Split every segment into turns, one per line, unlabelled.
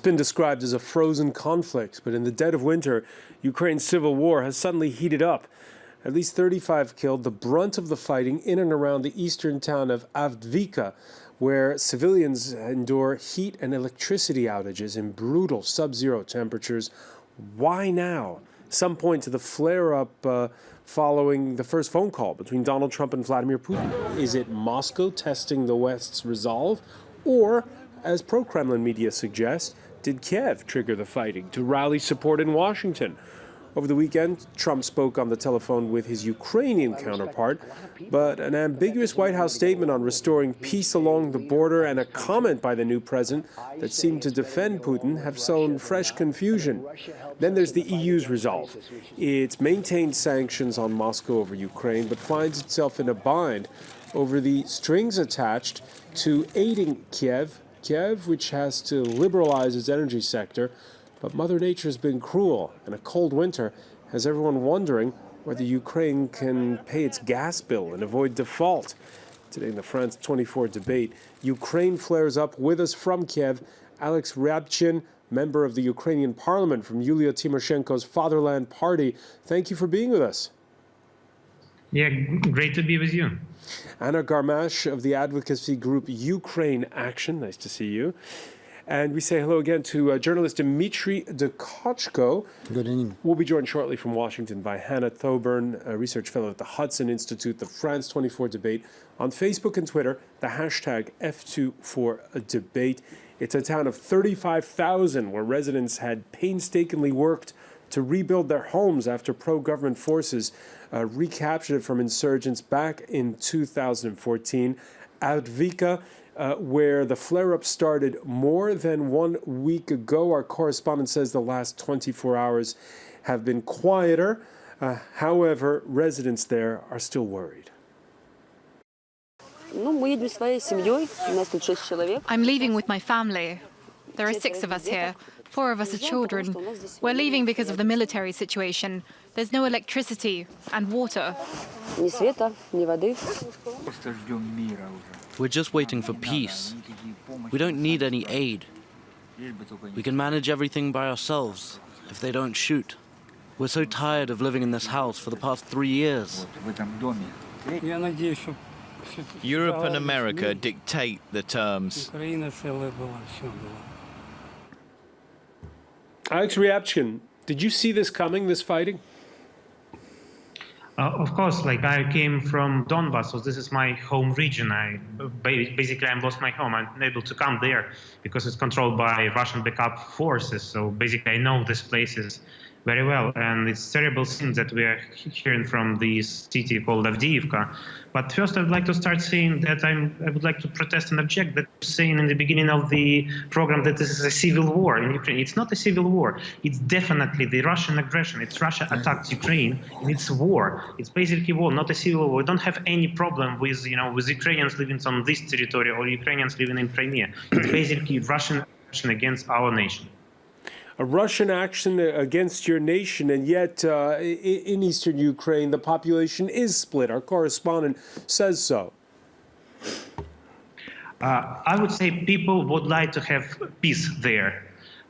been described as a frozen conflict, but in the dead of winter, Ukraine's civil war has suddenly heated up. At least 35 killed, the brunt of the fighting in and around the eastern town of Avdiivka, where civilians endure heat and electricity outages in brutal sub-zero temperatures. Why now? Some point to the flare-up following the first phone call between Donald Trump and Vladimir Putin. Is it Moscow testing the West's resolve? Or, as pro-Kremlin media suggest, did Kiev trigger the fighting to rally support in Washington? Over the weekend, Trump spoke on the telephone with his Ukrainian counterpart, but an ambiguous White House statement on restoring peace along the border and a comment by the new president that seemed to defend Putin have sown fresh confusion. Then there's the EU's resolve. It's maintained sanctions on Moscow over Ukraine, but finds itself in a bind over the strings attached to aiding Kiev, which has to liberalize its energy sector. But Mother Nature has been cruel, and a cold winter has everyone wondering whether Ukraine can pay its gas bill and avoid default. Today in the France 24 debate, Ukraine flares up. With us from Kiev, Alex Ryabchin, member of the Ukrainian parliament from Yulia Tymoshenko's Fatherland Party. Thank you for being with us.
Yeah, great to be with you.
Anna Garmash of the advocacy group Ukraine Action. Nice to see you. And we say hello again to journalist Dmitry Dukochko.
Good evening.
We'll be joined shortly from Washington by Hannah Thoburn, a research fellow at the Hudson Institute, the France 24 debate. On Facebook and Twitter, the hashtag F24debate. It's a town of 35,000 where residents had painstakingly worked to rebuild their homes after pro-government forces recaptured it from insurgents back in 2014. Avdiivka, where the flare-up started more than 1 week ago. Our correspondent says the last 24 hours have been quieter. However, residents there are still worried.
I'm leaving with my family. There are 6 of us here. 4 of us are children. We're leaving because of the military situation. There's no electricity and water.
We're just waiting for peace. We don't need any aid. We can manage everything by ourselves if they don't shoot. We're so tired of living in this house for the past 3 years.
Europe and America dictate the terms.
Alex Ryabchin, did you see this coming, this fighting?
Of course, I came from Donbass, so this is my home region. Basically, I lost my home. I'm unable to come there because it's controlled by Russian backup forces. So basically, I know these places very well, and it's terrible things that we are hearing from this city called Avdiivka. But first, I would like to start saying that I would like to protest and object that saying in the beginning of the program that this is a civil war in Ukraine. It's not a civil war. It's definitely the Russian aggression. It's Russia attacked Ukraine, and it's war. It's basically war, not a civil war. We don't have any problem with with Ukrainians living on this territory or Ukrainians living in Crimea. It's basically Russian aggression against our nation.
A Russian action against your nation, and yet in eastern Ukraine, the population is split. Our correspondent says so.
I would say people would like to have peace there.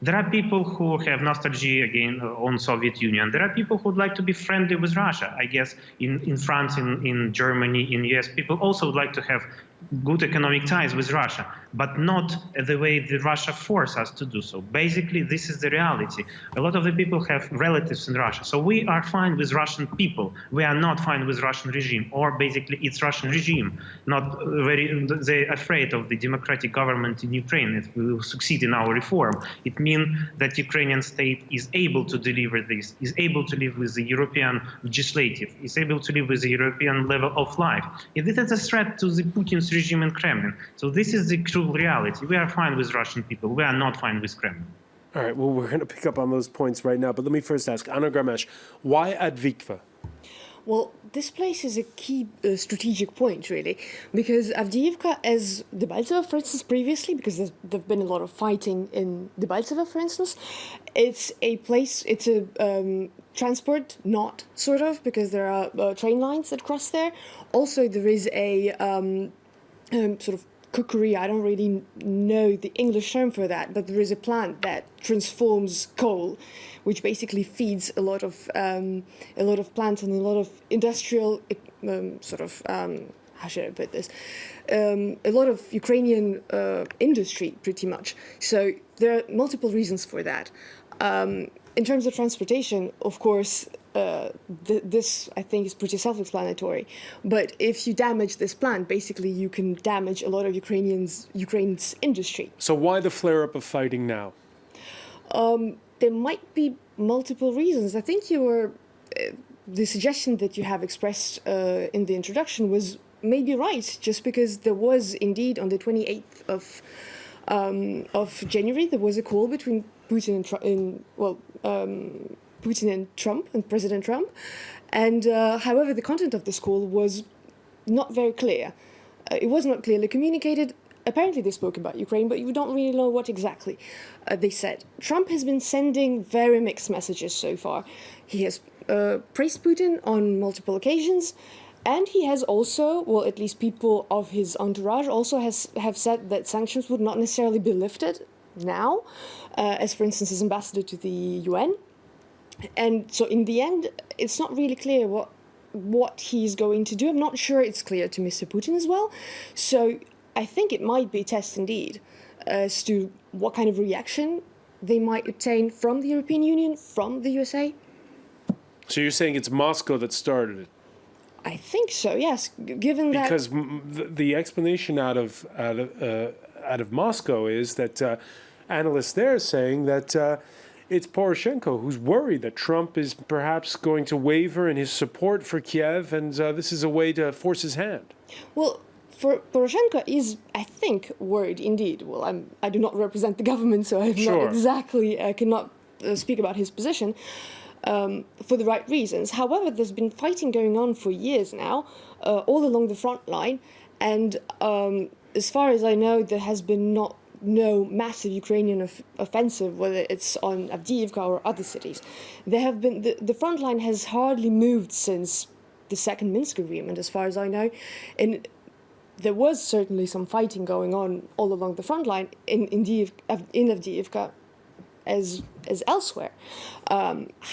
There are people who have nostalgia again on Soviet Union. There are people who would like to be friendly with Russia. I guess in France, in Germany, in US, people also would like to have good economic ties with Russia, but not the way the Russia forced us to do so. Basically, this is the reality. A lot of the people have relatives in Russia. So we are fine with Russian people. We are not fine with Russian regime, or basically it's Russian regime, not they're afraid of the democratic government in Ukraine. If we will succeed in our reform, it means that Ukrainian state is able to deliver this, is able to live with the European legislative, is able to live with the European level of life. If it is a threat to the Putin's regime in Kremlin. So this is the true reality. We are fine with Russian people. We are not fine with Kremlin.
All right, well, we're going to pick up on those points right now, but let me first ask, Anna Garmash, why Avdiivka?
Well, this place is a key strategic point, really, because Avdiivka, as Debaltseve, for instance, previously, because there've been a lot of fighting in Debaltseve, for instance, it's a place, it's a transport knot, sort of, because there are train lines that cross there. Also, there is a sort of cookery. I don't really know the English term for that, but there is a plant that transforms coal, which basically feeds a lot of plants and a lot of industrial how should I put this? A lot of Ukrainian industry, pretty much. So there are multiple reasons for that. In terms of transportation, of course, this, I think, is pretty self-explanatory. But if you damage this plant, basically you can damage a lot of Ukraine's industry.
So why the flare-up of fighting now?
There might be multiple reasons. I think the suggestion that you have expressed in the introduction was maybe right, just because there was indeed on the 28th of January, there was a call between Putin and Trump and President Trump. And however, the content of this call was not very clear. It was not clearly communicated. Apparently they spoke about Ukraine, but you don't really know what exactly they said. Trump has been sending very mixed messages so far. He has praised Putin on multiple occasions, and he has also, well, at least people of his entourage also have said that sanctions would not necessarily be lifted now, as for instance his ambassador to the UN. And so in the end, it's not really clear what he's going to do. I'm not sure it's clear to Mr. Putin as well. So I think it might be a test indeed as to what kind of reaction they might obtain from the European Union, from the USA.
So you're saying it's Moscow that started it?
I think so, yes, given that...
Because the explanation out of Moscow is that analysts there are saying that it's Poroshenko who's worried that Trump is perhaps going to waver in his support for Kiev, and this is a way to force his hand.
Well, for Poroshenko is, I think, worried indeed. Well, I do not represent the government, so I'm not exactly, I cannot speak about his position. For the right reasons. However, there's been fighting going on for years now, all along the front line, and as far as I know, there has been no massive Ukrainian offensive, whether it's on Avdiivka or other cities. There have been the front line has hardly moved since the second Minsk agreement, as far as I know, and there was certainly some fighting going on all along the front line in Avdiivka as elsewhere.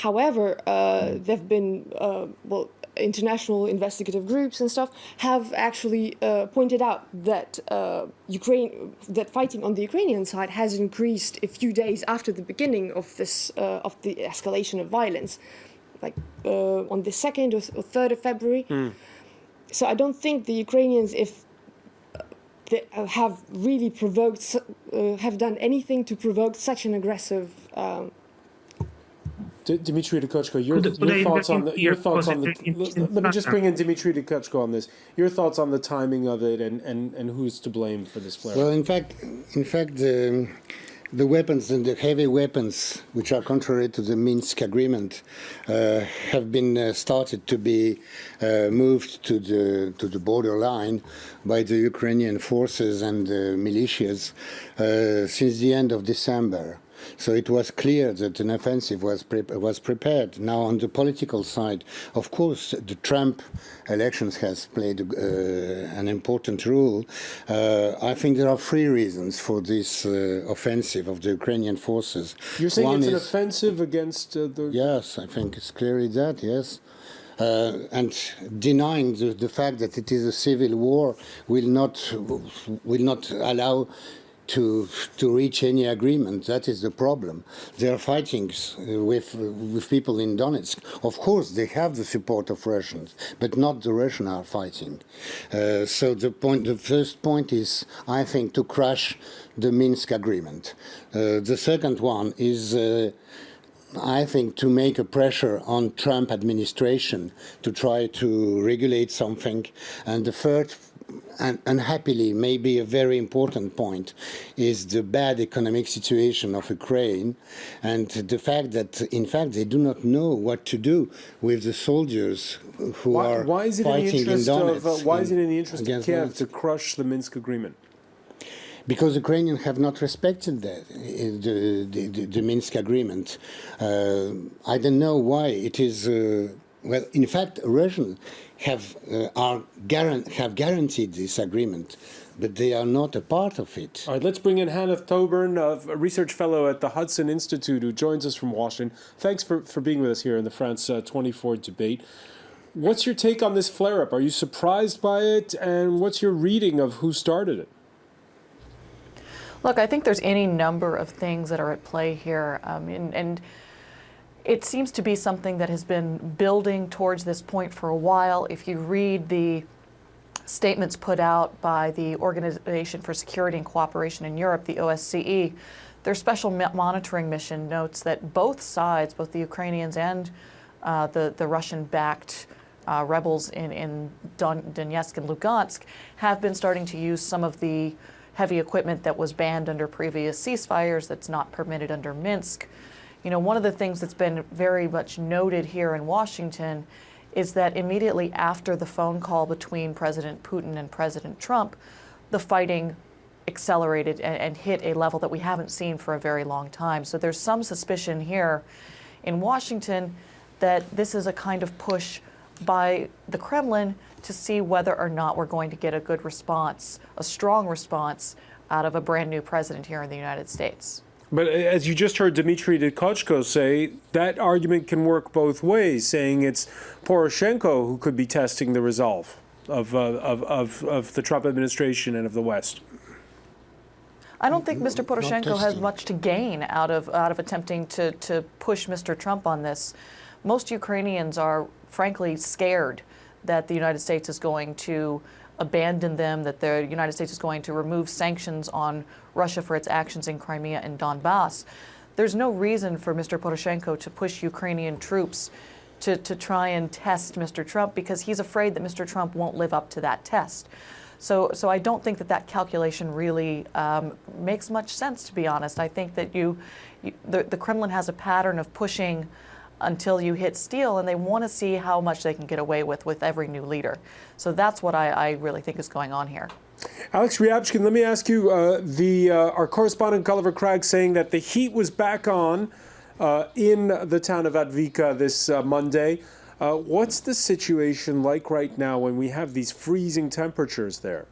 However, there have been, international investigative groups and stuff have actually pointed out that that fighting on the Ukrainian side has increased a few days after the beginning of this of the escalation of violence, like on the 2nd or 3rd of February. So I don't think the Ukrainians, if they have really provoked, have done anything to provoke such an aggressive.
Dmitry Dikochko, your thoughts on the. Let me just bring in Dmitry Dikochko on this. Your thoughts on the timing of it and who's to blame for this flare?
Well, in fact, the weapons and the heavy weapons, which are contrary to the Minsk agreement, have been started to be moved to the borderline by the Ukrainian forces and militias since the end of December. So it was clear that an offensive was prepared. Now, on the political side, of course, the Trump elections has played an important role. I think there are three reasons for this offensive of the Ukrainian forces.
You're saying it's an offensive against the...
Yes, I think it's clearly that, yes. And denying the fact that it is a civil war will not allow to reach any agreement. That is the problem. They are fighting with people in Donetsk. Of course, they have the support of Russians, but not the Russians are fighting. So the first point is, I think, to crush the Minsk agreement. The second one is, I think, to make a pressure on Trump administration to try to regulate something. And the third, and unhappily, maybe a very important point, is the bad economic situation of Ukraine and the fact that, in fact, they do not know what to do with the soldiers who are fighting in Donetsk.
Why is it in the interest of Kiev to crush the Minsk agreement?
Because Ukrainians have not respected the Minsk agreement. I don't know why. It is Well, in fact, Russians have guaranteed this agreement, but they are not a part of it.
All right, let's bring in Hannah Thoburn, a research fellow at the Hudson Institute, who joins us from Washington. Thanks for being with us here in the France 24 debate. What's your take on this flare-up? Are you surprised by it? And what's your reading of who started it?
Look, I think there's any number of things that are at play here. And it seems to be something that has been building towards this point for a while. If you read the statements put out by the Organization for Security and Cooperation in Europe, the OSCE, their special monitoring mission notes that both sides, both the Ukrainians and the Russian-backed rebels in Donetsk and Lugansk, have been starting to use some of the heavy equipment that was banned under previous ceasefires, that's not permitted under Minsk. You know, one of the things that's been very much noted here in Washington is that immediately after the phone call between President Putin and President Trump, the fighting accelerated and hit a level that we haven't seen for a very long time. So there's some suspicion here in Washington that this is a kind of push by the Kremlin to see whether or not we're going to get a good response, a strong response out of a brand new president here in the United States.
But as you just heard Dmitry Dikochko say, that argument can work both ways, saying it's Poroshenko who could be testing the resolve of the Trump administration and of the West.
I don't think Mr. Poroshenko has much to gain out of attempting to push Mr. Trump on this. Most Ukrainians are frankly scared that the United States is going to abandon them, that the United States is going to remove sanctions on Russia for its actions in Crimea and Donbass. There's no reason for Mr. Poroshenko to push Ukrainian troops to try and test Mr. Trump, because he's afraid that Mr. Trump won't live up to that test. So I don't think that calculation really makes much sense, to be honest. I think that the Kremlin has a pattern of pushing until you hit steel, and they want to see how much they can get away with every new leader. So that's what I really think is going on here.
Alex Ryabchkin, let me ask you, our correspondent Gulliver Cragg saying that the heat was back on in the town of Avdiivka this Monday. What's the situation like right now when we have these freezing temperatures there?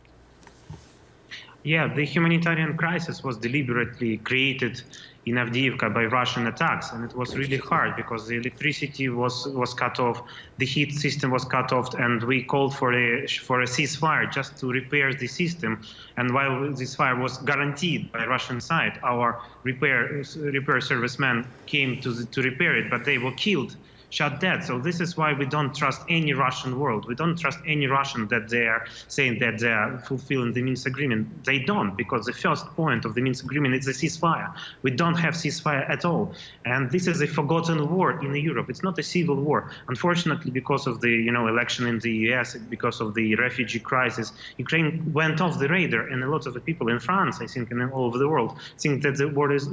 Yeah, the humanitarian crisis was deliberately created in Avdiivka by Russian attacks, and it was really hard because the electricity was cut off, the heat system was cut off, and we called for a ceasefire just to repair the system. And while this fire was guaranteed by Russian side, our repair servicemen came to repair it, but they were killed, shot dead. So this is why we don't trust any Russian world. We don't trust any Russian that they are saying that they are fulfilling the Minsk agreement. They don't, because the first point of the Minsk agreement is a ceasefire. We don't have ceasefire at all. And this is a forgotten war in Europe. It's not a civil war. Unfortunately, because of the election in the US, because of the refugee crisis, Ukraine went off the radar, and a lot of the people in France, I think, and all over the world, think that the war is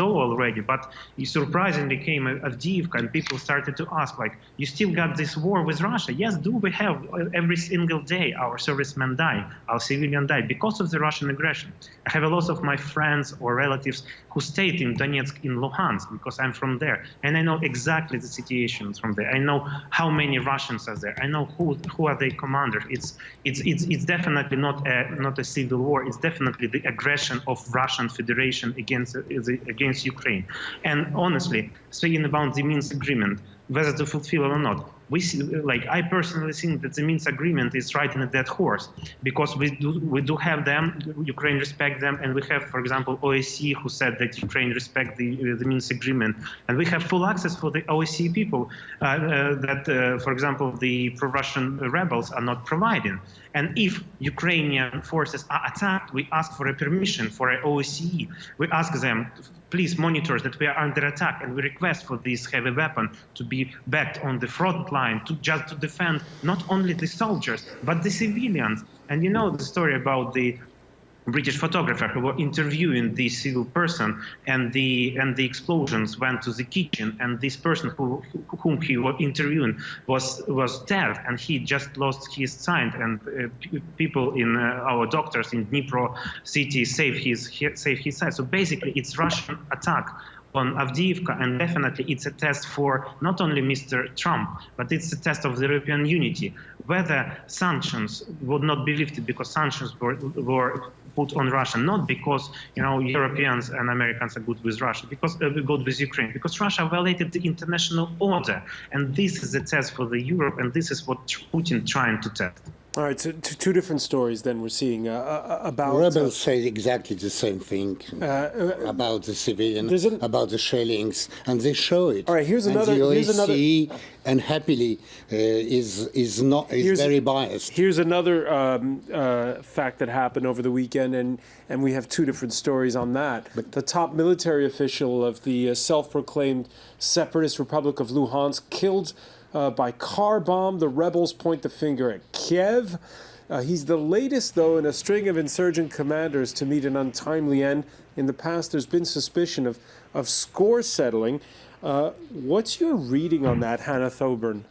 over already. But it surprisingly came Avdiivka, and people started to ask, like, you still got this war with Russia? Yes, do we have every single day our servicemen die, our civilian die because of the Russian aggression? I have a lot of my friends or relatives who stayed in Donetsk, in Luhansk, because I'm from there, and I know exactly the situations from there. I know how many Russians are there. I know who are their commanders. It's definitely not a civil war. It's definitely the aggression of Russian Federation against Ukraine. And honestly, speaking about the Minsk agreement, whether to fulfill it or not, I personally think that the Minsk agreement is riding a dead horse, because we do have them, Ukraine respect them, and we have, for example, OSCE who said that Ukraine respect the Minsk agreement, and we have full access for the OSCE people that, for example, the pro-Russian rebels are not providing. And if Ukrainian forces are attacked, we ask for a permission for an OSCE. We ask them, please monitor that we are under attack, and we request for this heavy weapon to be backed on the front line, just to defend not only the soldiers, but the civilians. And you know the story about the British photographer who were interviewing the civil person, and the explosions went to the kitchen, and this person whom he was interviewing was dead, and he just lost his sight, and people in our doctors in Dnipro city saved his sight. So basically, it's Russian attack on Avdiivka, and definitely it's a test for not only Mr. Trump, but it's a test of the European unity. Whether sanctions would not be lifted because sanctions were put on Russia, not because Europeans and Americans are good with Russia, because good with Ukraine, because Russia violated the international order, and this is a test for the Europe, and this is what Putin trying to test.
All right, so two different stories then we're seeing about...
Rebels say exactly the same thing about the civilians, about the shellings, and they show it.
All right, here's another...
And the OSCE, unhappily, is very biased.
Here's another fact that happened over the weekend, and we have two different stories on that. But the top military official of the self-proclaimed separatist Republic of Luhansk killed by car bomb. The rebels point the finger at Kiev. He's the latest, though, in a string of insurgent commanders to meet an untimely end. In the past, there's been suspicion of score settling. What's your reading on that, Hannah Thoburn?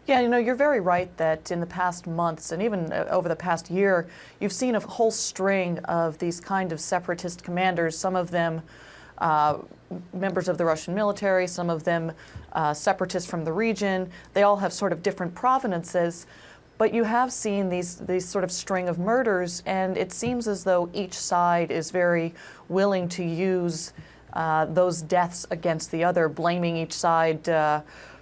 Yeah, you're very right that in the past months and even over the past year, you've seen a whole string of these kind of separatist commanders, some of them members of the Russian military, some of them separatists from the region. They all have sort of different provenances, but you have seen these sort of string of murders, and it seems as though each side is very willing to use those deaths against the other, blaming each side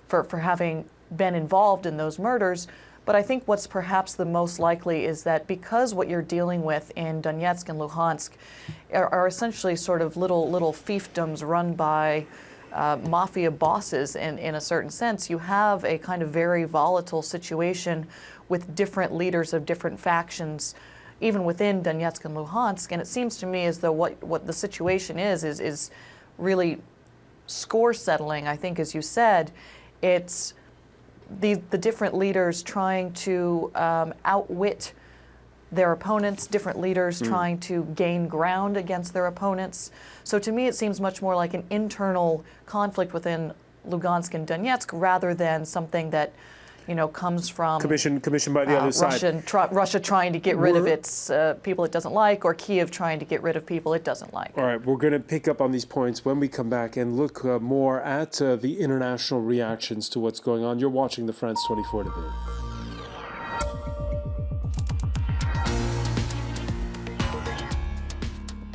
for having been involved in those murders. But I think what's perhaps the most likely is that because what you're dealing with in Donetsk and Luhansk are essentially sort of little fiefdoms run by mafia bosses in a certain sense, you have a kind of very volatile situation with different leaders of different factions, even within Donetsk and Luhansk. And it seems to me as though what the situation is really score settling. I think, as you said, it's the different leaders trying to outwit their opponents, different leaders trying to gain ground against their opponents. So to me, it seems much more like an internal conflict within Lugansk and Donetsk rather than something that comes from
commissioned by the other side.
Russia trying to get rid of its people it doesn't like, or Kiev trying to get rid of people it doesn't like.
All right, we're going to pick up on these points when we come back and look more at the international reactions to what's going on. You're watching the France 24 debate.